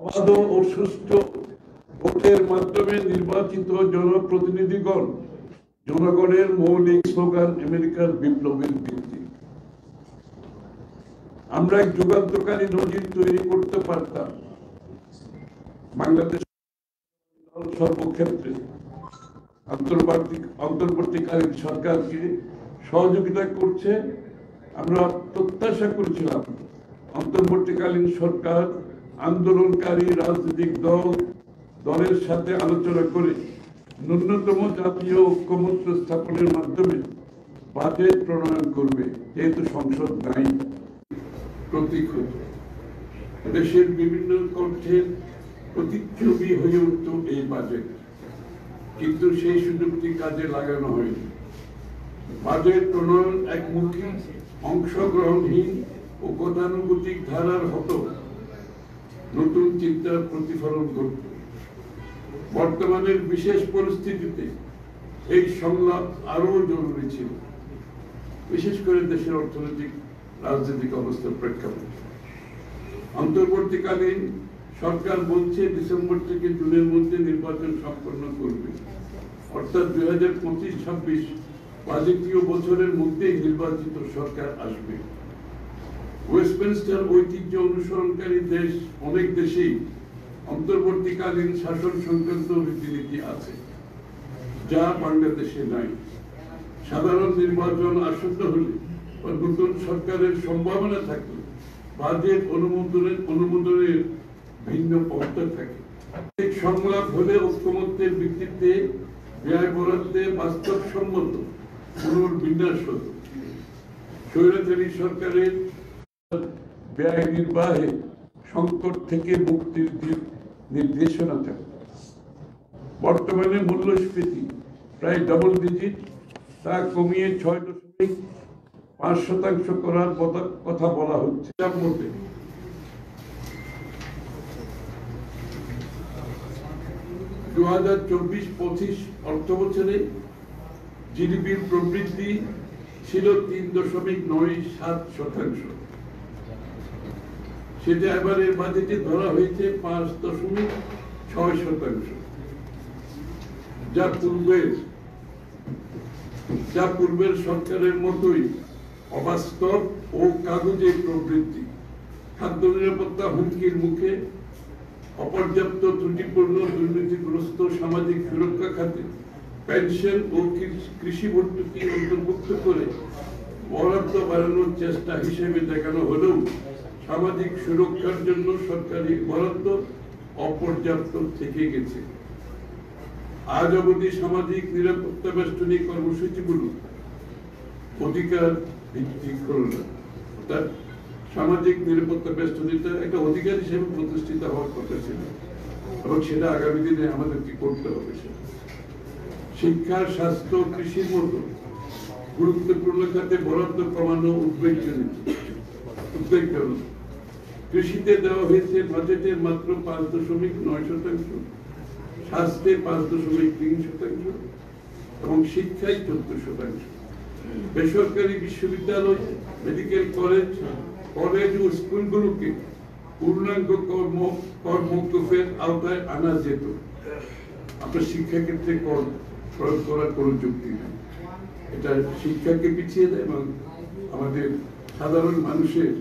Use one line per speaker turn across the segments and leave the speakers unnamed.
অবাধ ও সুষ্ঠু ভোটের মাধ্যমে নির্বাচিত জনপ্রতিনিধিগণ জনগণের মৌলিক স্লোগান আমেরিকার বিপ্লবের ভিত্তি। আমরা এক যুগান্তকারী নজির তৈরি করতে পারতাম। বাংলাদেশ সর্বক্ষেত্রে অন্তর্বর্তীকালীন সরকারকে সহযোগিতা করছে। আমরা প্রত্যাশা করেছিলাম অন্তর্বর্তীকালীন সরকার আন্দোলনকারী রাজনৈতিক দলের সাথে আলোচনা করে ন্যূনতম জাতীয় ঐক্যমত্য স্থাপনের মাধ্যমে বাজেট প্রণয়ন করবে, যেহেতু সংসদ নাই। প্রতীক দেশের বিভিন্ন কণ্ঠের প্রতিচ্ছবি হয়ে উঠত এই বাজেট, কিন্তু সেই সুযোগটি কাজে লাগানো হয়নি। বাজেট প্রণয়ন একমুখী, অংশগ্রহণহীন ও গতানুগতিক ধারার হতো নতুন চিন্তার প্রতিফলন ঘটত। বর্তমানের বিশেষ পরিস্থিতিতে এই সংলাপ আরো জরুরি ছিল, বিশেষ করে দেশের অর্থনৈতিক রাজনৈতিক অবস্থার প্রেক্ষাপটে। অন্তর্বর্তীকালীন সরকার বলছে ডিসেম্বর থেকে জুনের মধ্যে নির্বাচন সম্পন্ন করবে, অর্থাৎ 2025-26 বাজেটীয় বছরের মধ্যেই নির্বাচিত সরকার আসবে। ওয়েস্টমিনস্টার ঐতিহ্য অনুসরণকারী দেশ অনেক দেশেই অন্তর্বর্তীকালীন শাসন সংক্রান্ত রীতিনীতি আছে, যা বাংলাদেশে নাই। সাধারণ নির্বাচন আসন্ন হলে বা নতুন সরকারের সম্ভাবনা থাকলে বাজেট অনুমোদনের ভিন্ন পন্থা থাকে। সংলাপ হলে ঐক্যমত্যের ভিত্তিতে ব্যয় বরাদ্দে বাস্তবসম্মত পুনর্বিন্যাস হতো। স্বৈরাচারী সরকারের ব্যয় নির্বাহে সংকট থেকে মুক্তির নির্দেশনা থাকে। বর্তমানে মূল্যস্ফীতি প্রায় ডাবল ডিজিট, তা কমিয়ে 6.5% করার কথা বলা হচ্ছে। তার মধ্যে 2024-25 অর্থ বছরে জিডিপির প্রবৃদ্ধি ছিল 3.97%। সেটা এবারের বাজেটে ধরা হয়েছে 5.6%, যা পূর্বের সরকারের মতোই অবাস্তব ও কাগজে প্রবৃদ্ধি। খাদ্য নিরাপত্তা হুমকির মুখে, অপর্যাপ্ত ত্রুটিপূর্ণ দুর্নীতিগ্রস্ত সামাজিক সুরক্ষা খাতে পেনশন ও কৃষি ভর্তুকি অন্তর্ভুক্ত করে বরাদ্দ বাড়ানোর চেষ্টা হিসেবে দেখানো হলেও সামাজিক সুরক্ষার জন্য সরকারি বরাদ্দ অপর্যাপ্ত থেকে গেছে। আজ অবধি সামাজিক নিরাপত্তা বেষ্টনী কর্মসূচিগুলো অধিকার ভিত্তিক হল না। অর্থাৎ সামাজিক নিরাপত্তা বেষ্টনীটা একটা অধিকার হিসেবে প্রতিষ্ঠিত হওয়ার কথা ছিল, এবং সেটা আগামী দিনে আমাদেরকে করতে হবে। শিক্ষা, স্বাস্থ্য, কৃষির মতো গুরুত্বপূর্ণ খাতে বরাদ্দ কমানো উদ্বেগজনক। কৃষিতে দেওয়া হয়েছে বাজেটের মাত্র 5.9%, স্বাস্থ্যে 5.3% এবং শিক্ষায় 14%। বেসরকারি বিশ্ববিদ্যালয়, মেডিকেল কলেজ ও স্কুলগুলোকে পূর্ণাঙ্গ কর মওকুফের আওতায় আনা যেত। আপনার শিক্ষাক্ষেত্রে কর প্রয়োগ করার কোন যুক্তি নেই। এটা শিক্ষাকে পিছিয়ে দেয় এবং আমাদের সাধারণ মানুষের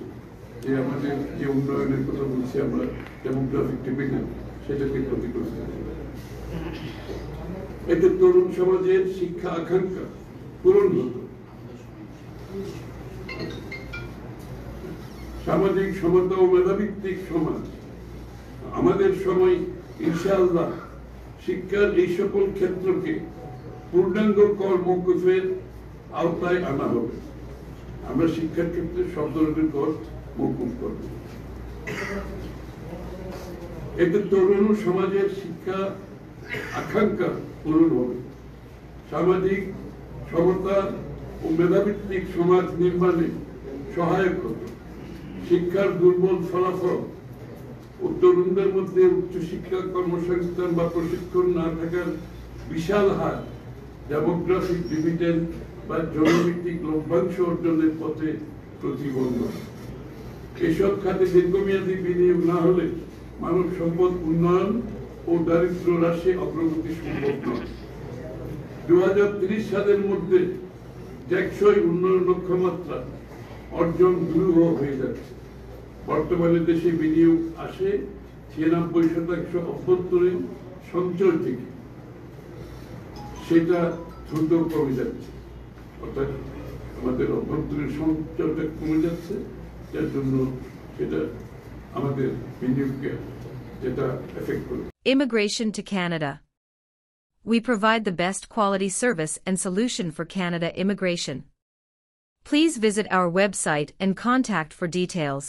আমাদের যে উন্নয়নের কথা বলছি আমরা, ডেমোগ্রাফিক ডিভিডেন্ড, সেটাকে ক্ষতিগ্রস্ত করে। এতে তরুণ সমাজের শিক্ষা আকাঙ্ক্ষা পূরণ হতো। সামাজিক সমতা ও মেধাভিত্তিক সমাজ। আমাদের সময় ইনশাআল্লাহ শিক্ষার এই সকল ক্ষেত্রকে পূর্ণাঙ্গ কর মওকুফের আওতায় আনা হবে। আমরা শিক্ষার ক্ষেত্রে সব ধরনের কর মওকুফ করব। এতে তরুণ সমাজের শিক্ষা আকাঙ্ক্ষা পূরণ হবে। সামাজিক সমতা ও মেধাভিত্তিক সমাজ নির্মাণে সহায়ক হবে। শিক্ষার দুর্বল ফলাফল ও তরুণদের মধ্যে উচ্চশিক্ষা, কর্মসংস্থান বা প্রশিক্ষণ না থাকার বিশাল হার ডেমোগ্রাফিক ডিভিডেন্ড বা জনভিত্তিক লভ্যাংশ অর্জনের পথে প্রতিবন্ধক। এসব খাতে দীর্ঘমেয়াদী বিনিয়োগ না হলে মানব সম্পদ উন্নয়ন ও দারিদ্র হ্রাসে অগ্রগতি সম্ভব নয়। 2030 সালের মধ্যে টেকসই উন্নয়ন লক্ষ্যমাত্রা অর্জন দুরূহ হয়ে যাচ্ছে। বর্তমানে দেশে বিনিয়োগ আসে 96% অভ্যন্তরীণ সঞ্চয় থেকে, সেটা দ্রুত কমে যাচ্ছে। অর্থাৎ আমাদের অভ্যন্তরীণ সঞ্চয়টা কমে যাচ্ছে, যার জন্য সেটা আমাদের বিনিয়োগকে যেটা এফেক্ট করে।
Immigration to Canada. We provide the best quality service and solution for Canada immigration. Please visit our website and contact for details.